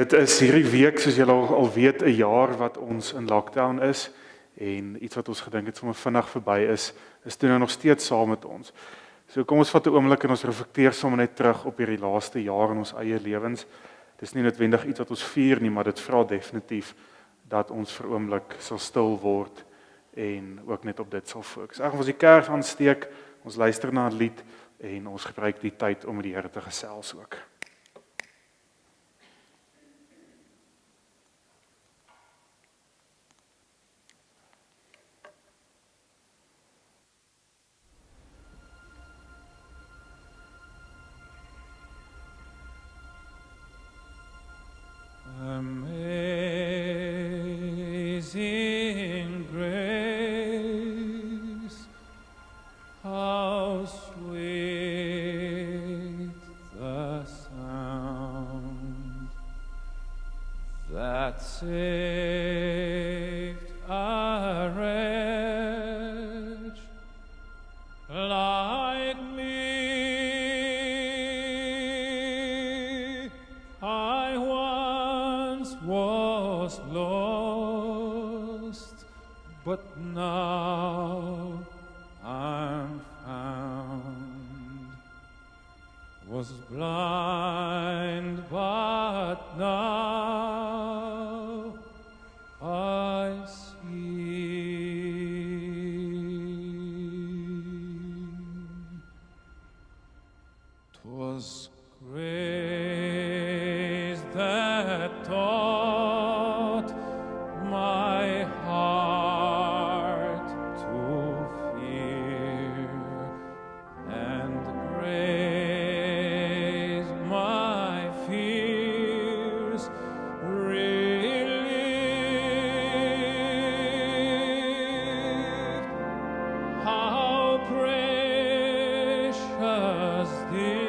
Dit is hierdie week, soos julle al weet, 'n jaar wat ons in lockdown is en iets wat ons gedink het sommer vinnig verby is toe nou nog steeds saam met ons. So kom ons vat 'n oomblik en ons reflekteer sommer net terug op hierdie laaste jaar in ons eie lewens. Dis nie noodwendig iets wat ons vier nie, maar dit vra definitief dat ons vir 'n oomblik sal stil word en ook net op dit sal fokus. Ons die kers aansteek, ons luister na 'n lied en ons gebruik die tyd om met die Here te gesels ook. Amazing grace, how sweet the sound that saved a wretch like me. I once was lost, but now I'm found. Was blind, but now I see. 'Twas grace that taught my heart to fear, and grace my fears relieved. How precious did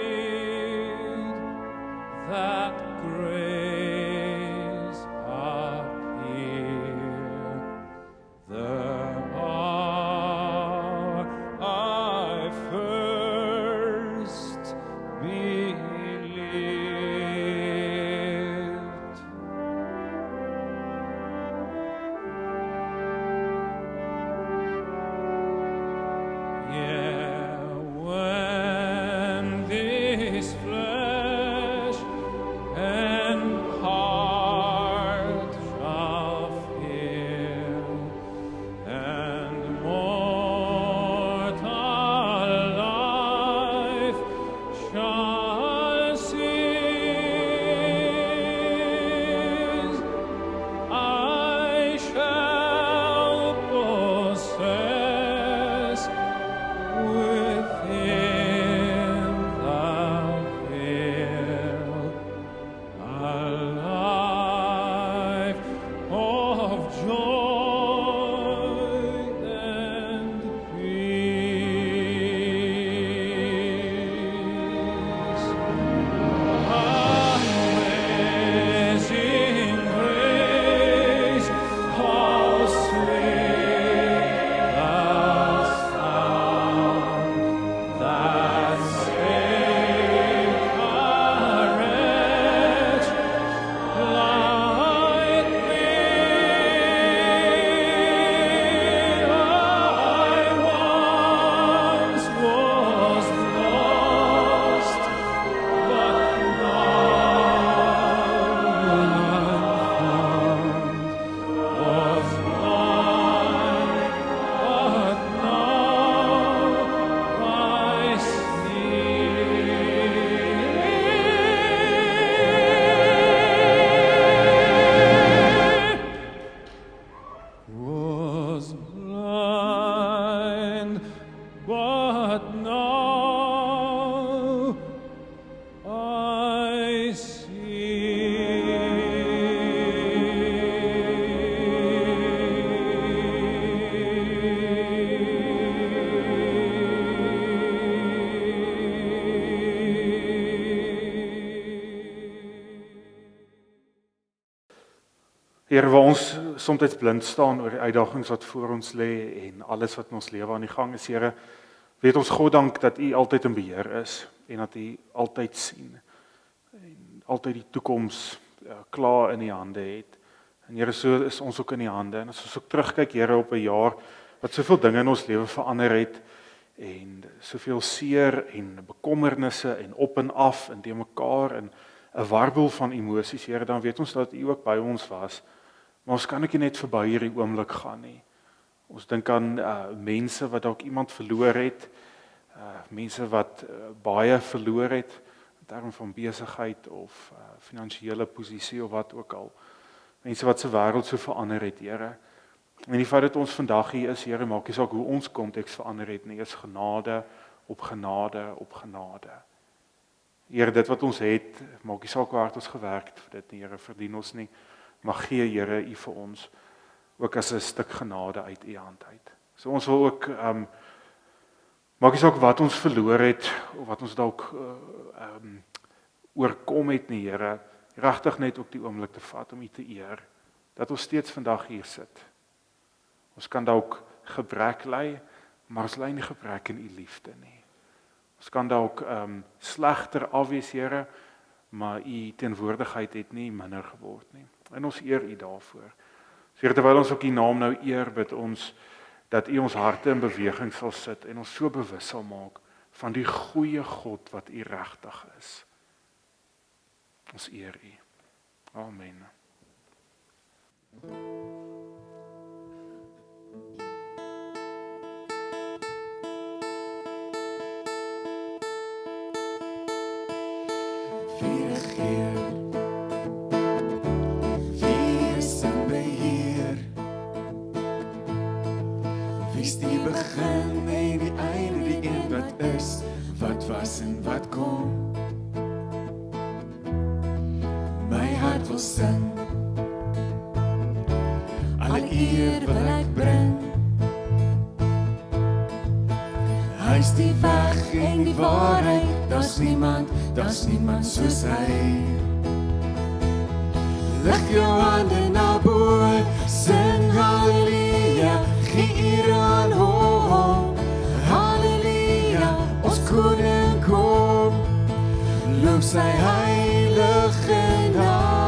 that grace appear, the hour I first believed. Yeah, when this flesh and heart shall fail, and mortal life shall cease, I shall possess within the veil a life of joy and peace. Amazing grace, how sweet the sound that saved a wretch like me. I once was lost, but now I'm found. Was blind, but now I see. Was blind, but now I Here, waar ons soms blind staan oor die uitdagings wat voor ons lê en alles wat in ons lewe aan die gang is, Here, weet ons God dank dat U altyd in beheer is en dat U altyd sien en altyd die toekoms klaar in die hande het. En Here, so is ons ook in die hande. En as ons ook terugkyk, Here, op 'n jaar wat soveel dinge in ons lewe verander het en soveel seer en bekommernisse en op en af en te mekaar en 'n warboel van emosies, Here, dan weet ons dat U ook by ons was. Maar ons kan ook nie net verby hierdie oomblik gaan nie. Ons dink aan mense wat dalk iemand verloor het, mense wat baie verloor het in terme van besigheid of finansiële posisie of wat ook al. Mense wat se wêreld so verander het, Here. En die feit dat ons vandag hier is, Here, maak nie saak hoe ons konteks verander het nie, is genade op genade op genade. Here, dit wat ons het, maak nie saak hoe hard ons gewerk het vir dit nie, Here, verdien ons nie. Maar gee, Here, U vir ons ook as 'n stuk genade uit U hand uit. So ons wil ook maak nie saak wat ons verloor het of wat ons dalk oorkom het nie, Here, regtig net ook die oomblik te vat om U te eer, dat ons steeds vandag hier sit. Ons kan dalk gebrek ly, maar ons ly nie gebrek in U liefde nie. Ons kan dalk slegter afwees, Here, maar U teenwoordigheid het nie minder geword nie. En ons eer U daarvoor. So, Here, terwyl ons ook U naam nou eer, bid ons dat U ons harte in beweging sal sit en ons so bewus sal maak van die goeie God wat U regtig is. Ons eer U. Amen. Wie regeer, wie is in beheer, wie is die begin en die einde, die een wat is, wat was en wat kom. My hart wil sing, alle eer wil ek bring. Hy is die weg en die waarheid, daar's niemand soos hy. Lig jou hande na bo, sing halleluja, gee eer aan hom. Halleluja, ons koning kom, loof sy heilige naam.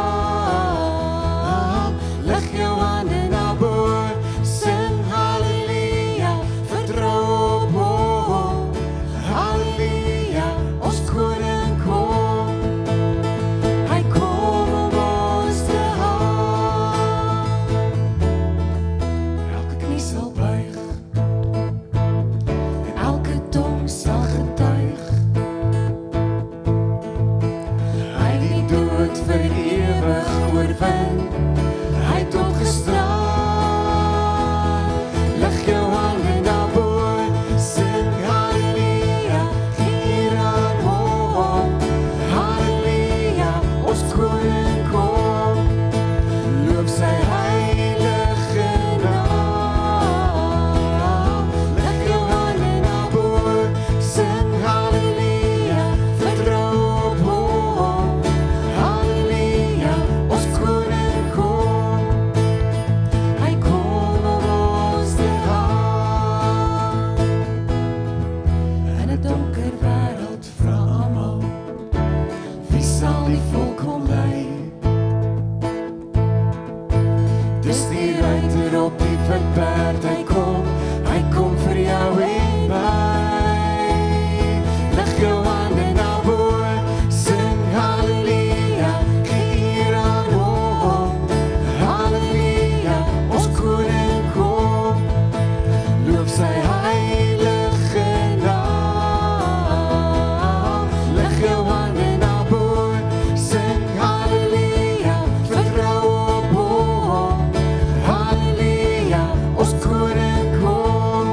Lig jou hande na bo, sing halleluja, vertrou op hom. Halleluja, ons koning kom, hy kom om ons te haal. Elke knie sal buig en elke tong sal getuig, hy die dood vir ewig oorwin, hy het opgestaan. Lig jou hande na bo, sing halleluja, gee eer aan hom. Halleluja, ons koning kom, loof sy heilige naam. Lig jou hande na bo, sing halleluja, vertrou op hom. Halleluja, ons koning kom, hy kom om ons te haal. In 'n donker wêreld vra almal, wie sal die volk kom lei? Dis die ruiter op die verperd, hy kom vir jou en my. Lig jou hande na bo, sing halleluja, gee eer aan hom. Halleluja, ons koning kom, loof sy heilige naam. Lig jou hande na bo, sing halleluja, vertrou op hom. Halleluja, ons koning kom,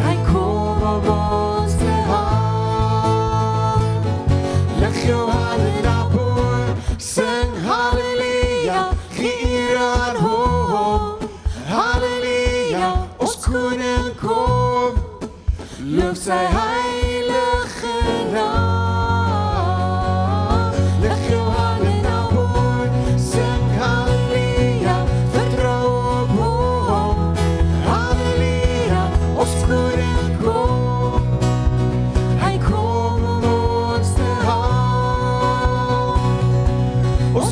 hy kom om ons te haal. Lig jou hande na bo, sing halleluja, gee eer aan hom. Halleluja, ons koning kom, loof sy heilige naam. Lig jou hande na bo, sing halleluja, vertrou op hom. Halleluja, ons koning kom, hy kom om ons te haal. Ons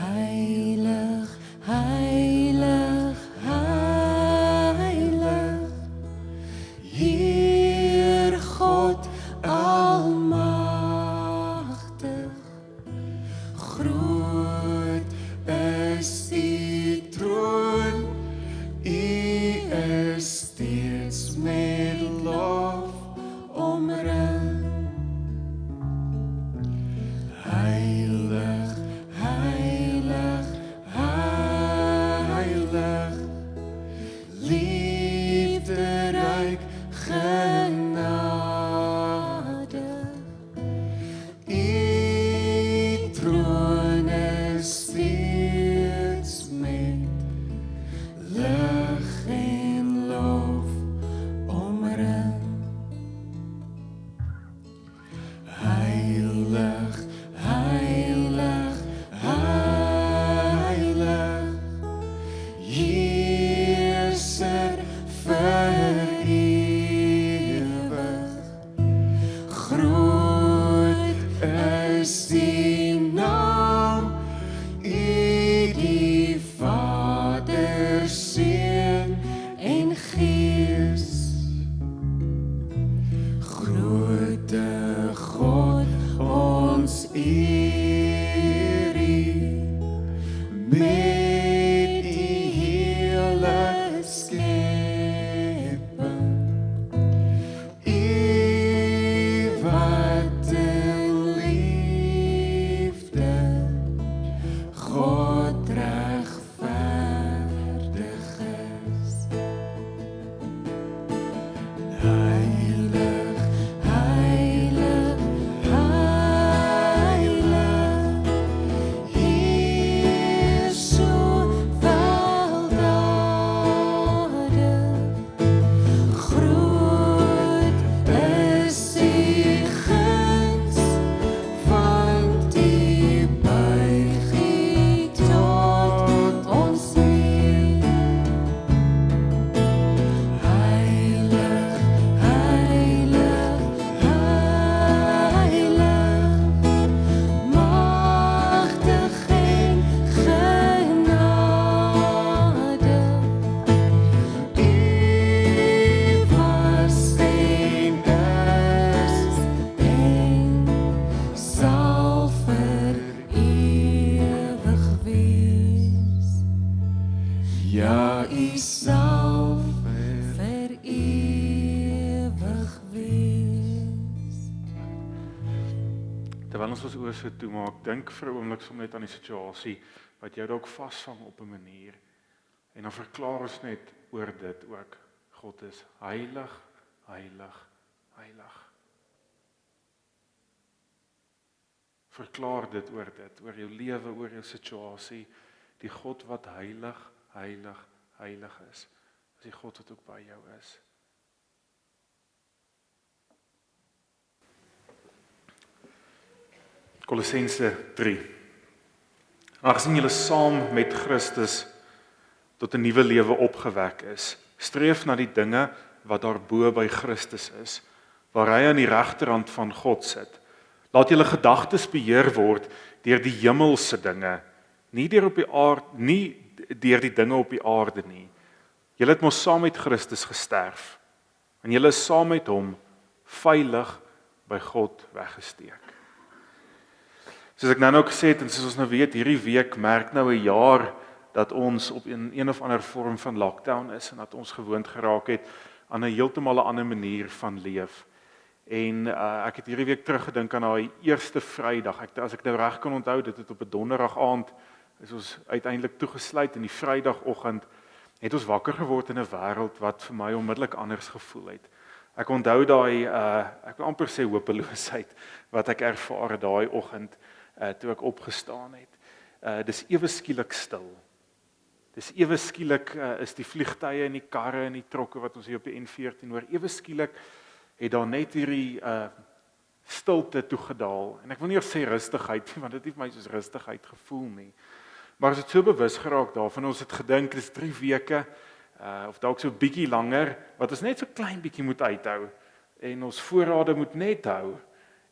Heilig, heilig, heilig, Heer God almagtig, groot is die troon, U is steeds met lof omring. Heilig, heilig, heilig, liefderyk genade. U troon is steeds met lig en lof omring. Heilig, heilig, heilig, Heerser vir ewig. Groot is die naam, U die Vader, Seun en Gees. Grote God, ons eer U, met die hele skepping. U wat in liefde, God regverdig is. Heilig, heilig, heilig, Heer so weldadig. Groot is die guns, want U buig U tot ons neer. Heilig, heilig, heilig, magtig en genade. U was en is en sal vir ewig wees. Ja, U sal vir ewig wees. Terwyl ons ons oë so toemaak, dink vir 'n oomblik sommer net aan die situasie wat jou dalk vasvang op 'n manier. En dan verklaar ons net oor dit ook. God is heilig, heilig, heilig. Verklaar dit oor jou lewe, oor jou situasie. Die God wat heilig, heilig, heilig is. Is die God wat ook by jou is. Kolossense 3. Aangesien julle saam met Christus tot 'n nuwe lewe opgewek is, streef na die dinge wat daarbo by Christus is, waar hy aan die regterhand van God sit. Laat julle gedagtes beheer word deur die hemelse dinge, nie deur die dinge op die aarde nie. Julle het mos saam met Christus gesterf, en julle is saam met hom veilig by God weggesteek. Soos ek nou gesê het, en soos ons nou weet, hierdie week merk nou 'n jaar dat ons op een of ander vorm van lockdown is, en dat ons gewoond geraak het aan 'n heeltemal 'n ander manier van leef. En ek het hierdie week teruggedink aan daai eerste Vrydag. As ek nou reg kan onthou, dit het op 'n donderdag aand is ons uiteindelik toegesluit, en die Vrydagoggend het ons wakker geword in 'n wêreld wat vir my onmiddellik anders gevoel het. Ek onthou daai ek wil amper sê hopeloosheid wat ek ervaar het daai oggend toe ek opgestaan het. Dis ewe skielik stil. Dis ewe skielik is die vliegtye en die karre en die trokke wat ons hier op die N14 hoor, ewe skielik het daar net hierdie stilte toegedaal. En ek wil nie sê rustigheid nie, want dit het vir my soos rustigheid gevoel nie. Maar ons het so bewus geraak daarvan, ons het gedink dis 3 weke, of dalk so 'n bietjie langer, wat ons net so klein bietjie moet uithou, en ons voorrade moet net hou,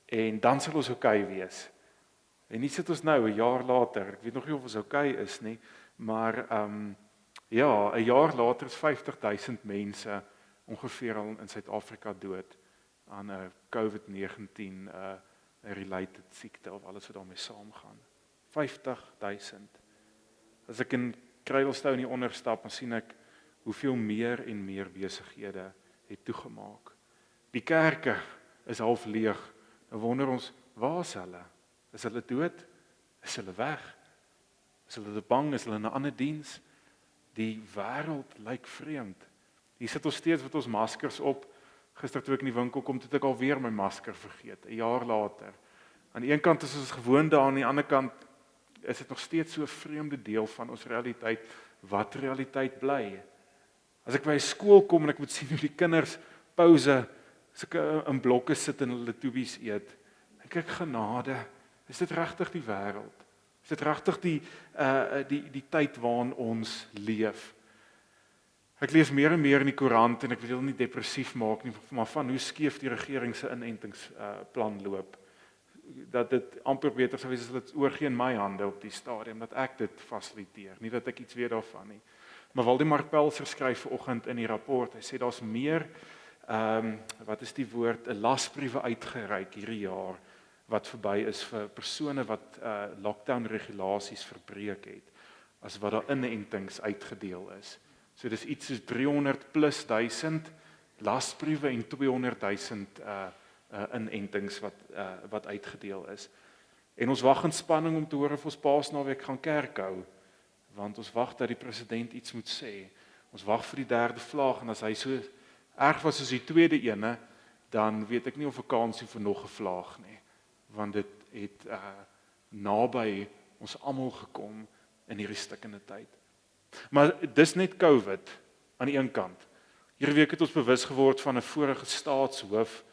en dan sal ons okay wees. En nie sit ons nou 'n jaar later, ek weet nog nie of ons okay is nie, maar ja, 'n jaar later is 50,000 mense ongeveer al in Suid-Afrika dood aan 'n COVID-19 related siekte of alles wat daarmee saamgaan. 50,000. As ek in Kruidelstown hier onderstap, dan sien ek hoeveel meer en meer besighede het toegemaak. Die kerke is half leeg. Nou wonder ons, waar is hulle? Is hulle dood? Is hulle weg? Is hulle bang? Is hulle in 'n ander diens? Die wêreld lyk vreemd. Hier sit ons steeds met ons maskers op. Gister toe ek in die winkel kom, het ek alweer my masker vergeet, 'n jaar later. Aan die een kant is ons gewoond daaraan, aan die ander kant is dit nog steeds so 'n vreemde deel van ons realiteit, wat realiteit bly. As ek by 'n skool kom en ek moet sien hoe die kinders pouse, as ek in blokke sit en hulle toebies eet, dink ek, genade, is dit regtig die wêreld? Is dit regtig die tyd waarin ons leef? Ek lees meer en meer in die koerant en ek wil nie depressief maak nie, maar van hoe skeef die regering se inentingsplan loop. Dat dit amper beter sou wees as dit oorgee in my hande op die stadium, dat ek dit fasiliteer, nie dat ek iets weet daarvan nie. Maar Waldemar Pelser skryf vanoggend in die rapport, hy sê daar's meer, wat is die woord, 'n lasbriewe uitgereik hierdie jaar, wat verby is vir persone wat lockdown regulasies verbreek het, as wat daar inentings uitgedeel is. So dis iets soos 300+ lasbriewe en 200,000 inentings wat uitgedeel is. En ons wag in spanning om te hoor of ons Paasnaweek gaan kerk hou, want ons wag dat die president iets moet sê. Ons wag vir die 3de vlaag, en as hy so erg was as die 2de ene, dan weet ek nie of 'n kans is vir nog 'n vlaag nie, want dit het naby ons almal gekom in hierdie stikkende tyd. Maar dis net COVID aan die een kant. Hierdie week het ons bewus geword van 'n vorige staatshoof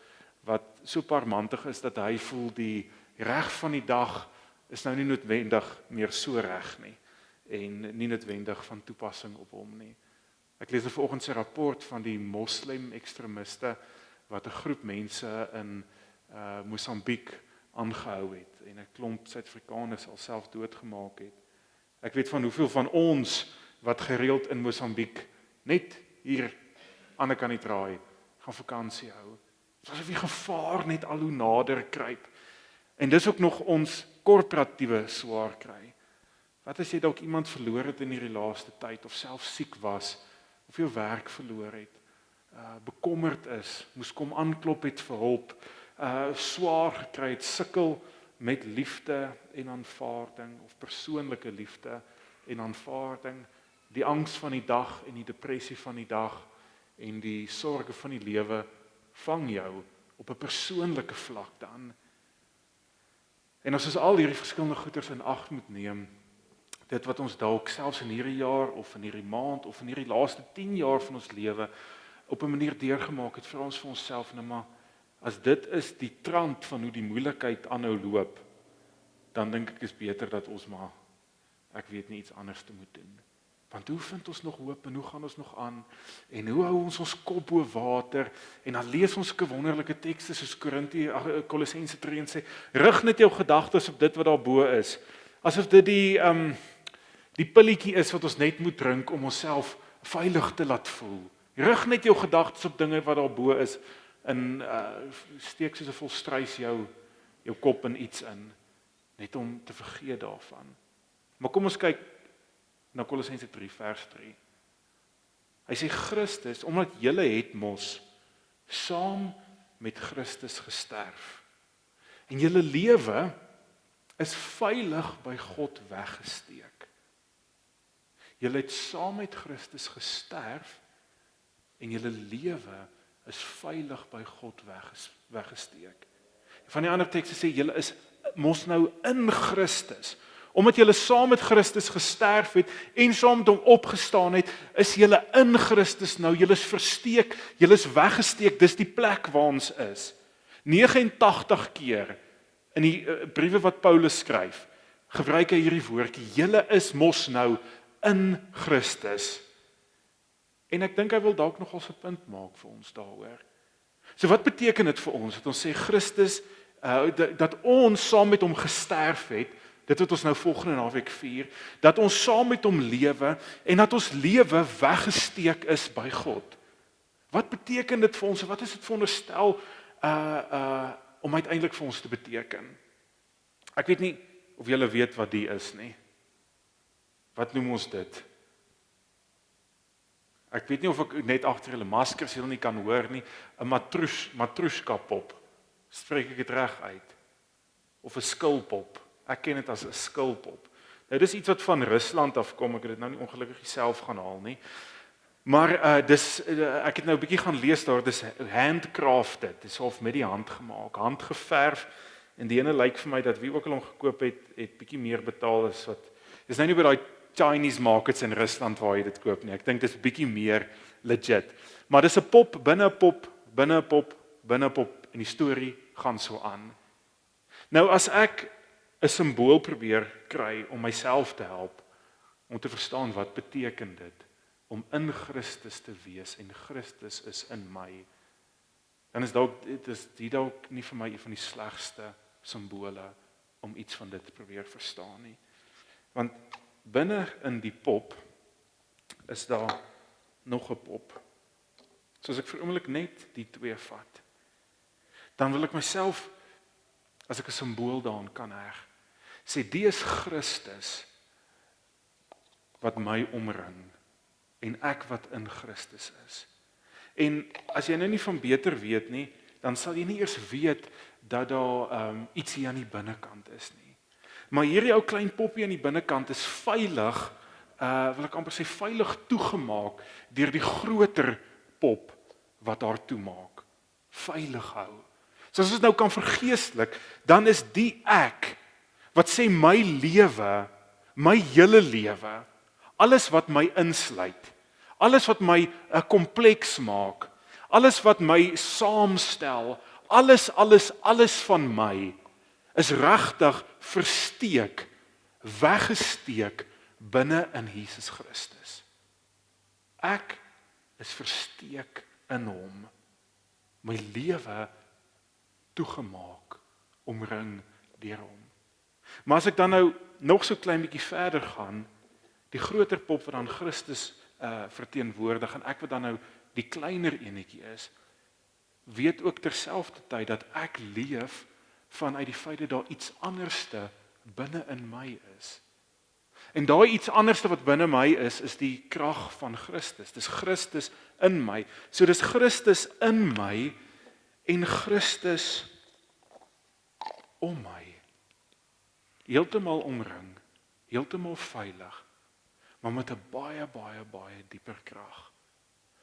wat so parmantig is dat hy voel die reg van die dag is nou nie noodwendig meer so reg nie en nie noodwendig van toepassing op hom nie. Ek lees vanoggend 'n rapport van die moslim ekstremiste wat 'n groep mense in Mosambiek aangehou het en 'n klomp Suid-Afrikaners alself doodgemaak het. Ek weet van hoeveel van ons wat gereeld in Mosambiek net hier aan die kant die draai gaan vakansie hou. Asof die gevaar net al hoe nader kruip. En dis ook nog ons korporatiewe swaar kry. Wat as jy dalk iemand verloor het in hierdie laaste tyd of self siek was of jou werk verloor het, bekommerd is, moes kom aanklop het vir hulp, swaar gekry het, sukkel met liefde en aanvaarding of persoonlike liefde en aanvaarding, die angs van die dag en die depressie van die dag en die sorge van die lewe vang jou op 'n persoonlike vlak dan. En as ons al hierdie verskillende goeders in ag moet neem, dit wat ons dalk selfs in hierdie jaar of in hierdie maand of in hierdie laaste 10 jaar van ons lewe op 'n manier deurgemaak het, vra ons vir onsself nou maar, as dit is die trant van hoe die moeilikheid aanhou loop, dan dink ek is beter dat ons maar, ek weet nie, iets anders te moet doen. Want hoe vind ons nog hoop en hoe gaan ons nog aan en hoe hou ons kop bo water en dan lees ons 'n wonderlike tekste soos Kolossense 3 en sê, rig net jou gedagtes op dit wat daar bo is. Asof dit die pilletjie is wat ons net moet drink om onsself veilig te laat voel. Rig net jou gedagtes op dinge wat daar bo is en steek soos 'n volstruis jou kop in iets in, net om te vergeet daarvan. Maar kom ons kyk na Kolossense 3 vers 3. Hy sê Christus, omdat julle het mos saam met Christus gesterf. En julle lewe is veilig by God weggesteek. Julle het saam met Christus gesterf en julle lewe is veilig by God weggesteek. Van die ander tekste sê julle is mos nou in Christus. Omdat julle saam met Christus gesterf het en saam met hom opgestaan het, is julle in Christus nou, julle is versteek, julle is weggesteek, dis die plek waar ons is. 89 keer in die briewe wat Paulus skryf, gebruik hy hierdie woordjie, julle is mos nou in Christus. En ek dink hy wil dalk nogal 'n punt maak vir ons daaroor. So wat beteken dit vir ons, dat ons sê Christus, dat ons saam met hom gesterf het, dit wat ons nou volgende naweek vier, dat ons saam met hom lewe, en dat ons lewe weggesteek is by God. Wat beteken dit vir ons, wat is dit veronderstel om uiteindelik vir ons te beteken? Ek weet nie of julle weet wat die is nie. Wat noem ons dit? Ek weet nie of ek net agter julle maskers julle nie kan hoor nie, 'n matroeska pop. Spreek ek dit reg uit? Of 'n skilpop. Ek ken dit as 'n skilpop. Nou dis iets wat van Rusland afkom, ek het dit nou nie ongelukkig self gaan haal nie. Maar ek het nou 'n bietjie gaan lees daar, dis handcrafted, dis half met die hand gemaak, handgeverf, en die ene lyk vir my dat wie ook al hom gekoop het bietjie meer betaal as wat. Dis nou nie by daai Chinese markets in Rusland waar jy dit koop nie. Ek dink dis bietjie meer legit. Maar dis 'n pop, binne 'n pop, binne 'n pop, binne 'n pop, en die storie gaan so aan. Nou as ek 'n simbool probeer kry om myself te help, om te verstaan wat beteken dit om in Christus te wees en Christus is in my, dan is dit dalk nie vir my een van die slegste simbole om iets van dit te probeer verstaan nie. Want binne in die pop is daar nog 'n pop. So as ek vir 'n oomblik net die twee vat, dan wil ek myself, as ek 'n simbool daaraan kan heg, sê die is Christus wat my omring en ek wat in Christus is. En as jy nou nie van beter weet nie, dan sal jy nie eers weet dat daar iets hier aan die binnekant is nie. Maar hierdie ou klein poppie aan die binnekant is veilig, wil ek amper sê veilig toegemaak deur die groter pop wat haar toemaak. Veilig hou. So as ons nou kan vergeestelik, dan is die ek wat sê my lewe, my hele lewe, alles wat my insluit, alles wat my 'n kompleks maak, alles wat my saamstel, alles van my is regtig versteek, weggesteek binne in Jesus Christus. Ek is versteek in hom, my lewe toegemaak, omring deur hom. Maar as ek dan nou nog so klein bietjie verder gaan, die groter pop wat dan Christus verteenwoordig en ek wat dan nou die kleiner enetjie is, weet ook terselfdertyd dat ek leef vanuit die feit dat daar iets anderste binne in my is. En daai iets anderste wat binne my is die krag van Christus. Dis Christus in my. So dis Christus in my en Christus om my. Heeltemal omring, heeltemal veilig, maar met 'n baie dieper krag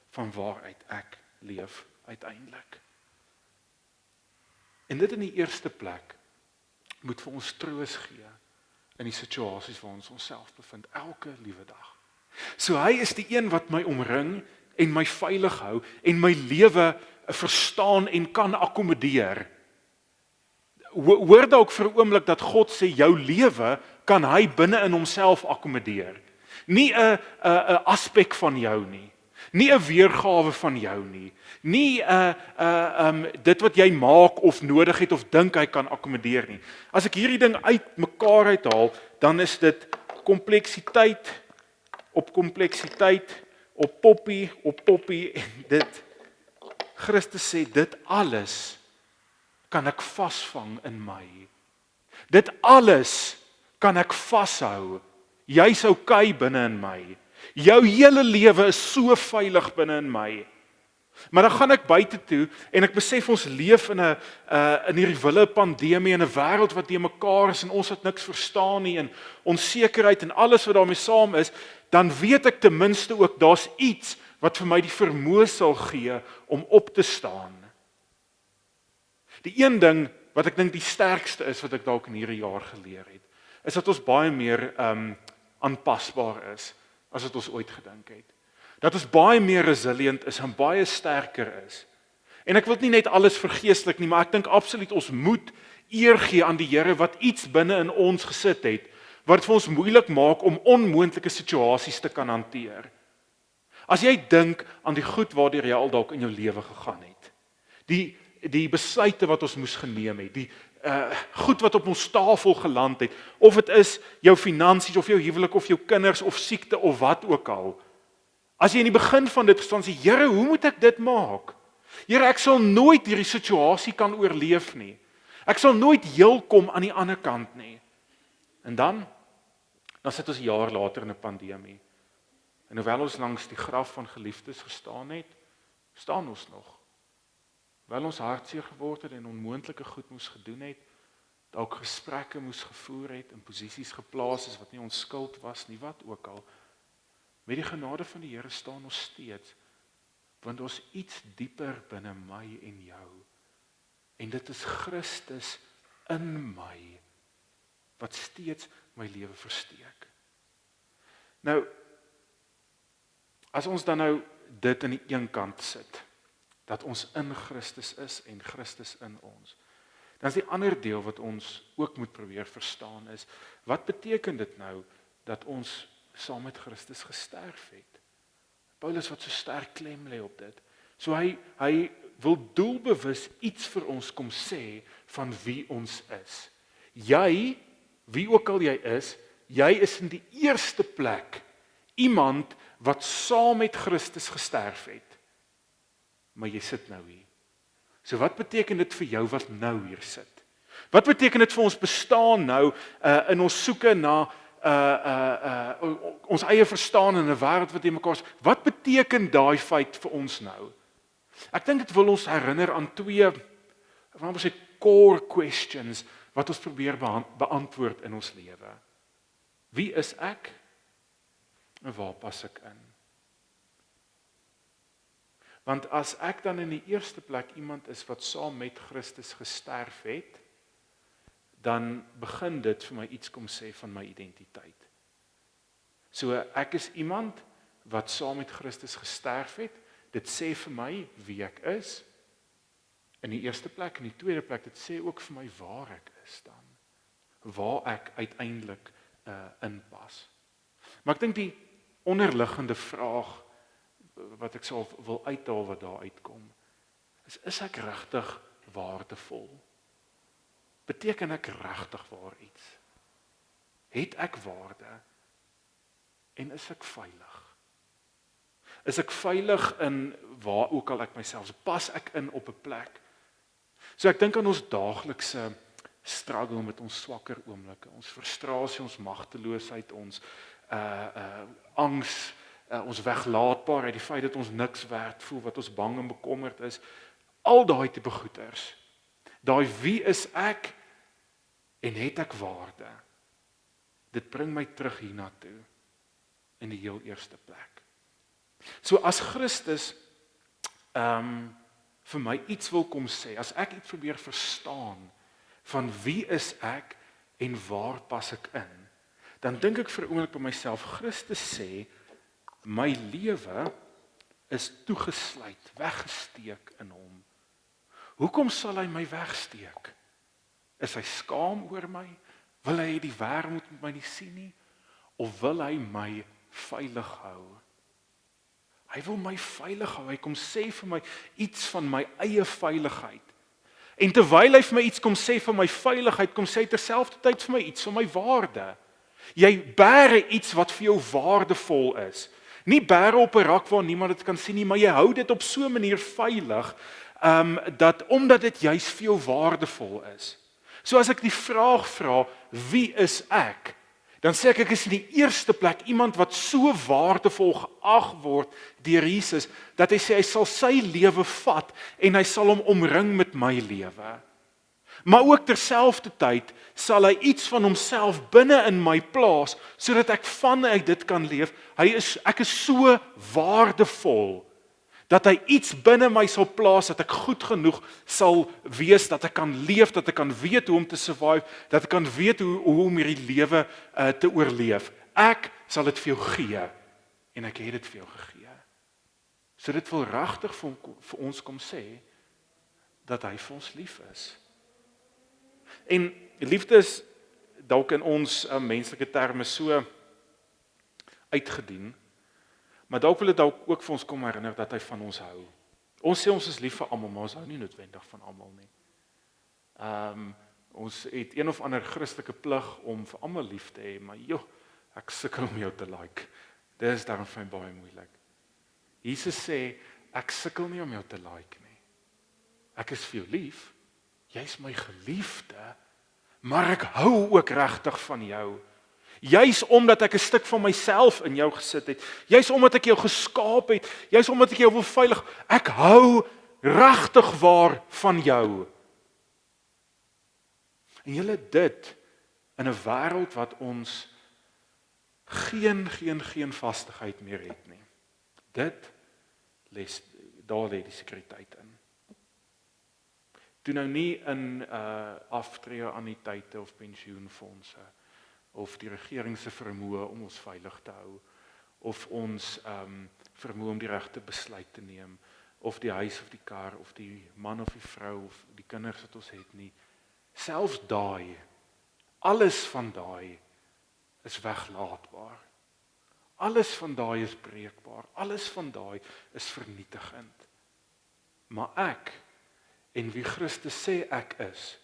van waaruit ek leef uiteindelik. En dit in die eerste plek moet vir ons troos gee in die situasies waar ons onsself bevind elke liewe dag. So hy is die een wat my omring en my veilig hou en my lewe verstaan en kan akkommodeer. Hoor dalk vir 'n oomblik dat God sê jou lewe kan hy binne in homself akkommodeer. Nie 'n aspek van jou nie. Nie 'n weergawe van jou nie. Nie dit wat jy maak of nodig het of dink hy kan akkommodeer nie. As ek hierdie ding uit mekaar uithaal, dan is dit kompleksiteit op poppie en dit. Christus sê dit alles kan ek vasvang in my. Dit alles kan ek vashou. Jy's okay binne in my. Jou hele lewe is so veilig binne in my. Maar dan gaan ek buite toe en ek besef ons leef in hierdie wille pandemie in 'n wêreld wat te mekaar is en ons het niks verstaan nie en onsekerheid en alles wat daarmee saam is, dan weet ek ten minste ook daar's iets wat vir my die vermoë sal gee om op te staan. Die een ding wat ek dink die sterkste is wat ek dalk in hierdie jaar geleer het, is dat ons baie meer aanpasbaar is as wat ons ooit gedink het. Dat ons baie meer resilient is en baie sterker is. En ek wil nie net alles vergeestelik nie, maar ek dink absoluut ons moet eer gee aan die Here wat iets binne in ons gesit het, wat dit vir ons moeilik maak om onmoontlike situasies te kan hanteer. As jy dink aan die goed waardeur jy al dalk in jou lewe gegaan het, die besluite wat ons moes geneem het, die goed wat op ons tafel geland het, of dit is jou finansies, of jou huwelik, of jou kinders, of siekte, of wat ook al. As jy in die begin van dit gestaan sê, Here, hoe moet ek dit maak? Here, ek sal nooit hierdie situasie kan oorleef nie. Ek sal nooit heel kom aan die ander kant nie. En dan sit ons 'n jaar later in 'n pandemie. En hoewel ons langs die graf van geliefdes gestaan het, staan ons nog. Hoewel ons hartseer geword het en onmoontlike goed moes gedoen het, dalk gesprekke moes gevoer het, in posisies geplaas is wat nie ons skuld was nie, wat ook al. Met die genade van die Here staan ons steeds, want ons iets dieper binne my en jou. En dit is Christus in my, wat steeds my lewe versteek. Nou, as ons dan nou dit aan die een kant sit, dat ons in Christus is en Christus in ons, dan is die ander deel wat ons ook moet probeer verstaan is, wat beteken dit nou, dat ons saam met Christus gesterf het? Paulus wat so sterk klem lê op dit. So hy wil doelbewus iets vir ons kom sê van wie ons is. Jy, wie ook al jy is in die eerste plek iemand wat saam met Christus gesterf het. Maar jy sit nou hier. So wat beteken dit vir jou wat nou hier sit? Wat beteken dit vir ons bestaan nou in ons soeke na ons eie verstaan in 'n wêreld wat in mekaar is? Wat beteken daai feit vir ons nou? Ek dink dit wil ons herinner aan twee, wat ons sê, core questions wat ons probeer beantwoord in ons lewe. Wie is ek? En waar pas ek in? Want as ek dan in die eerste plek iemand is wat saam met Christus gesterf het, dan begin dit vir my iets kom sê van my identiteit. So ek is iemand wat saam met Christus gesterf het, dit sê vir my wie ek is, in die eerste plek, in die tweede plek, dit sê ook vir my waar ek is dan, waar ek uiteindelik inpas. Maar ek dink die onderliggende vraag, wat ek sal wil uithaal wat daar uitkom, is ek regtig waardevol? Beteken ek regtig waar iets? Het ek waarde? En is ek veilig? Is ek veilig in waar ook al ek myself, pas ek in op 'n plek? So ek dink aan ons daaglikse struggle met ons swakker oomblikke, ons frustrasie, ons magteloosheid, ons angs, ons weglaatbaarheid, die feit dat ons niks werd voel, wat ons bang en bekommerd is, al daai tipe goeters. Daai wie is ek en het ek waarde? Dit bring my terug hiernatoe in die heel eerste plek. So as Christus vir my iets wil kom sê, as ek iets probeer verstaan van wie is ek en waar pas ek in, dan dink ek vir 'n oomblik by myself, Christus sê, my lewe is toegesluit, weggesteek in hom. Hoekom sal hy my wegsteek? Is hy skaam oor my? Wil hy die wêreld met my nie sien nie? Of wil hy my veilig hou? Hy wil my veilig hou. Hy kom sê vir my iets van my eie veiligheid. En terwyl hy vir my iets kom sê van my veiligheid, kom sê hy terselfdertyd vir my iets van my waarde. Jy bære iets wat vir jou waardevol is. Nie bære op 'n rak waar niemand dit kan sien nie, maar jy hou dit op so 'n manier veilig, dat omdat dit juis vir jou waardevol is. So as ek die vraag vra, wie is ek? Dan sê ek is in die eerste plek iemand wat so waardevol geag word deur Jesus, dat hy sê hy sal sy lewe vat en hy sal hom omring met my lewe. Maar ook terselfdertyd sal hy iets van homself binne in my plaas, sodat ek vanuit dit kan leef. Ek is so waardevol, dat hy iets binne my sal plaas, dat ek goed genoeg sal wees, dat ek kan leef, dat ek kan weet hoe om te survive, dat ek kan weet hoe om hierdie lewe te oorleef. Ek sal dit vir jou gee, en ek het dit vir jou gegee. So dit wil regtig vir ons kom sê, dat hy vir ons lief is. En liefde is dalk in ons menslike terme so uitgedien, maar dalk wil dit ook vir ons kom herinner dat hy van ons hou. Ons sê ons is lief vir almal, maar ons hou nie noodwendig van almal nie. Ons het een of ander Christelike plig om vir almal lief te hê, maar joh, ek sukkel om jou te like. Dit is daarom vir my baie moeilik. Jesus sê, ek sukkel nie om jou te like nie. Ek is vir jou lief, jy's my geliefde, maar ek hou ook regtig van jou. Juis omdat ek 'n stuk van myself in jou gesit het, juis omdat ek jou geskaap het, juis omdat ek jou wil veilig, ek hou regtig waar van jou. En julle dit in 'n wêreld wat ons geen vastigheid meer het nie. Daar lê die sekuriteit in. Toe nou nie in aftreeanniteite of pensioenfondse of die regering se vermoë om ons veilig te hou of ons vermoë om die regte besluit te neem of die huis of die kar of die man of die vrou of die kinders wat ons het nie. Selfs daai, alles van daai is weglaatbaar. Alles van daai is breekbaar. Alles van daai is vernietigend. Maar ek en wie Christus sê ek is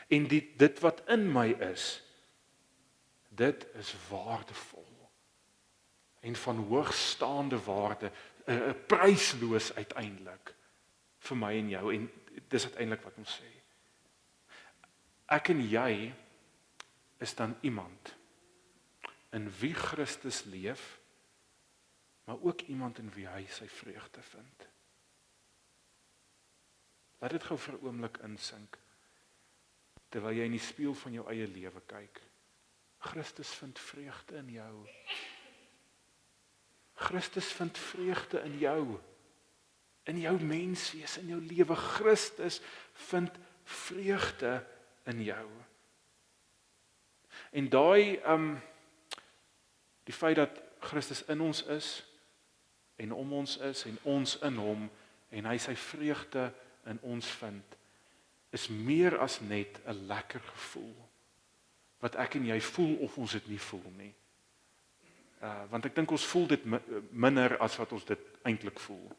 en dit wat in my is, dit is waardevol en van hoogstaande waarde, prysloos uiteindelik vir my en jou, en dis uiteindelik wat ons sê. Ek en jy is dan iemand in wie Christus leef, maar ook iemand in wie hy sy vreugde vind. Laat dit gou vir 'n oomblik insink, terwyl jy in die spieël van jou eie lewe kyk. Christus vind vreugde in jou. Christus vind vreugde in jou menswees, in jou lewe. Christus vind vreugde in jou. En daai die feit dat Christus in ons is en om ons is en ons in hom en hy sy vreugde in ons vind, is meer as net 'n lekker gevoel wat ek en jy voel of ons dit nie voel nie. Want ek dink ons voel dit minder as wat ons dit eintlik voel.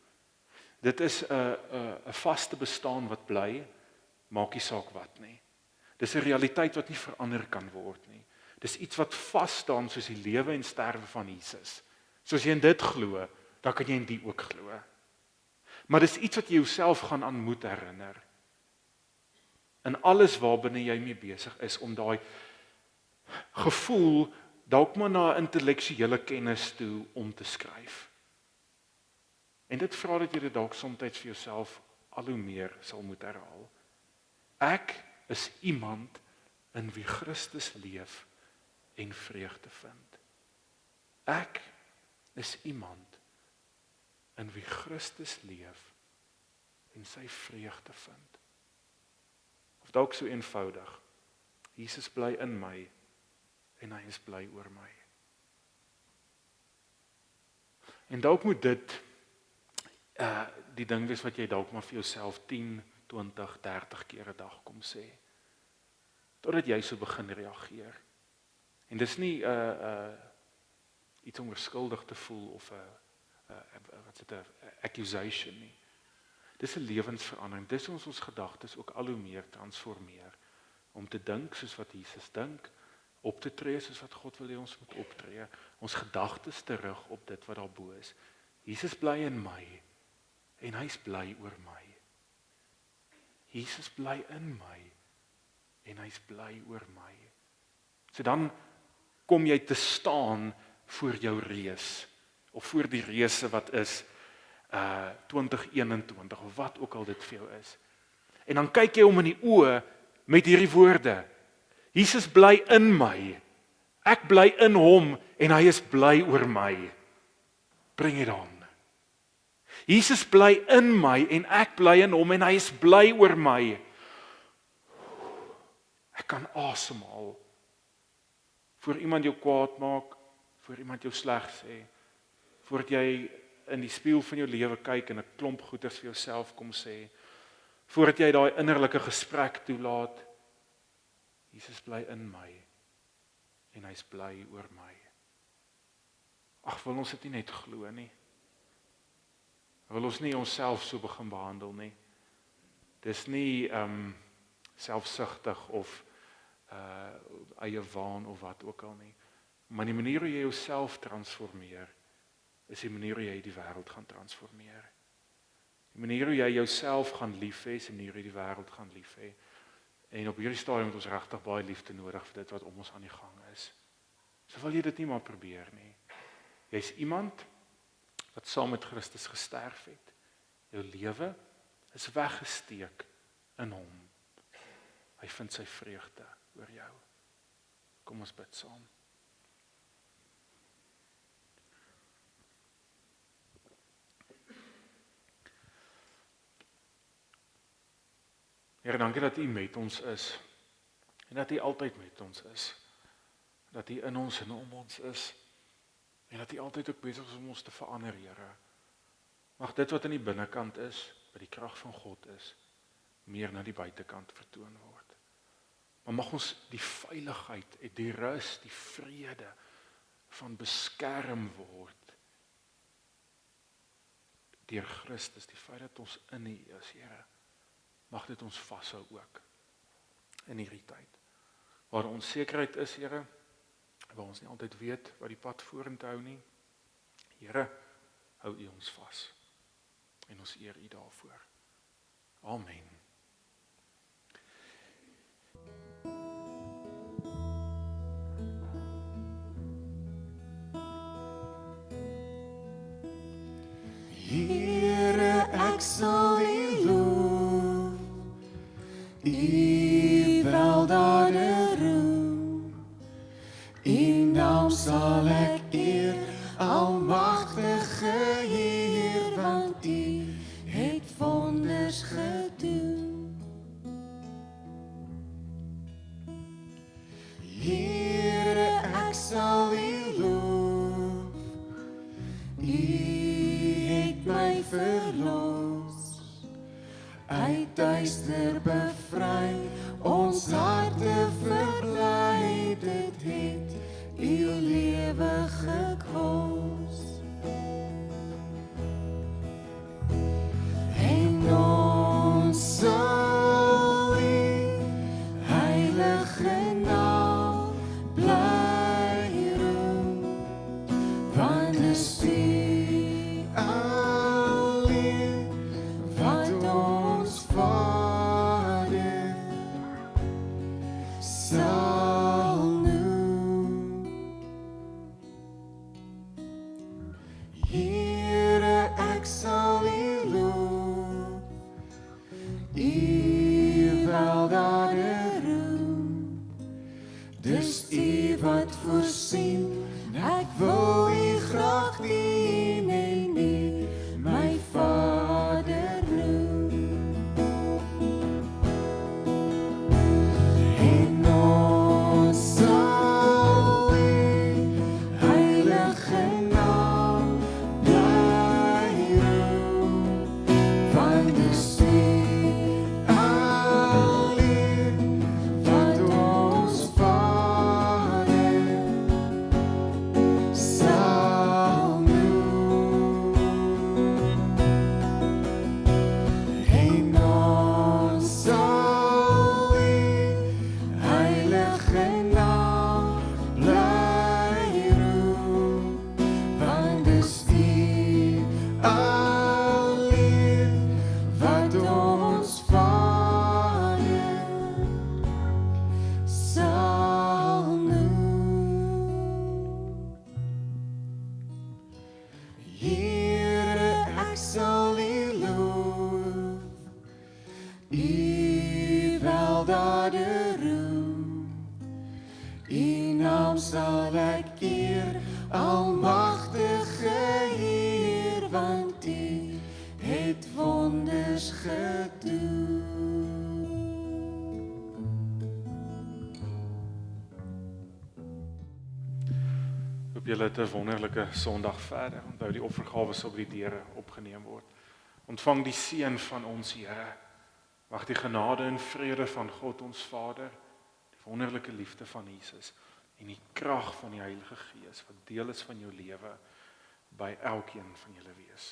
Dit is 'n vaste bestaan wat bly, maak nie saak wat nie. Dis 'n realiteit wat nie verander kan word nie. Dis iets wat vas staan soos die lewe en sterwe van Jesus. Soos jy in dit glo, dan kan jy in die ook glo. Maar dis iets wat jy jouself gaan aan moet herinner. In alles waarbinne jy mee besig is om daai gevoel dalk maar na intellektuele kennis toe om te skryf. En dit vra dat jy dit dalk soms vir jouself al hoe meer sal moet herhaal. Ek is iemand in wie Christus leef en vreugde vind. Ek is iemand in wie Christus leef en sy vreugde vind. Of dalk so eenvoudig. Jesus bly in my en hy is bly oor my. En dalk moet dit die ding wees wat jy dalk maar vir jouself 10, 20, 30 keer 'n dag kom sê. Totdat jy so begin reageer. En dis nie iets om skuldig te voel of 'n accusation nie. Dis 'n lewensverandering. Dis ons gedagtes ook al hoe meer transformeer om te dink soos wat Jesus dink, op te tree soos wat God wil hê ons moet optree, ons gedagtes terug op dit wat daarbo is. Jesus bly in my en hy's bly oor my. Jesus bly in my en hy's bly oor my. So dan kom jy te staan voor jou reus of voor die reuse wat is 2021 of wat ook al dit vir jou is. En dan kyk jy hom in die oë met hierdie woorde. Jesus bly in my. Ek bly in hom en hy is bly oor my. Bring dit aan. Jesus bly in my en ek bly in hom en hy is bly oor my. Ek kan asemhaal. Voor iemand jou kwaad maak, voor iemand jou sleg sê, voordat jy in die spieël van jou lewe kyk en 'n klomp goeders vir jouself kom sê, voordat jy daai innerlike gesprek toelaat, Jesus bly in my en hy's bly oor my. Ag, wil ons dit nie net glo nie? Wil ons nie onsself so begin behandel nie? Dis nie selfsugtig of eie waan of wat ook al nie. Maar die manier hoe jy jouself transformeer, is die manier hoe jy die wêreld gaan transformeer. Die manier hoe jy jouself gaan lief hê, is die manier hoe jy die wêreld gaan lief hê. En op hierdie stadium het ons regtig baie liefde nodig vir dit wat om ons aan die gang is. So wil jy dit nie maar probeer nie. Jy's iemand wat saam met Christus gesterf het. Jou lewe is weggesteek in hom. Hy vind sy vreugde oor jou. Kom ons bid saam. Here, dankie dat U met ons is. En dat U altyd met ons is. Dat U in ons en om ons is. En dat U altyd ook besig is om ons te verander, Here. Mag dit wat in die binnekant is, wat die krag van God is, meer na die buitekant vertoon word. Maar mag ons die veiligheid, die rus, die vrede van beskerm word deur Christus, die feit dat ons in U is, Here. Mag dit ons vashou ook in hierdie tyd. Waar onsekerheid is, Here, waar ons nie altyd weet wat die pad vorentoe hou nie. Here, hou U ons vas. En ons eer U daarvoor. Amen. Here, ek sal U loof, U weldade roem, en naam sal ek eer, almagtige Heer, want U het wonders gedoen. Here, ek sal U loof, U het my verlos, uit duister bevry, ons harte verbly, dit het U lewe gekos. En ons sal U heilige naam bly roem, want dis U alleen wat ons Vader sal noem. Here, ek sal U loof, U weldade roem, dis U wat voorsien, ek wil U graag dien en U my Vader noem. En ons sal U heilige naam bly roem, want dis U alleen wat ons Vader sal noem. En ons sal U heilige naam bly roem, want dis U alleen wat ons Vader sal noem. Here, ek sal U loof, U weldade roem, U naam sal ek eer, almagtige Heer, want U het wonders gedoen. Hoop julle het 'n wonderlike Sondag verder. Onthou die offergawe sal by die deure opgeneem word. Ontvang die seën van ons Here. Mag die genade en vrede van God ons Vader, die wonderlike liefde van Jesus en die krag van die Heilige Gees wat deel is van jou lewe by elkeen van julle wees.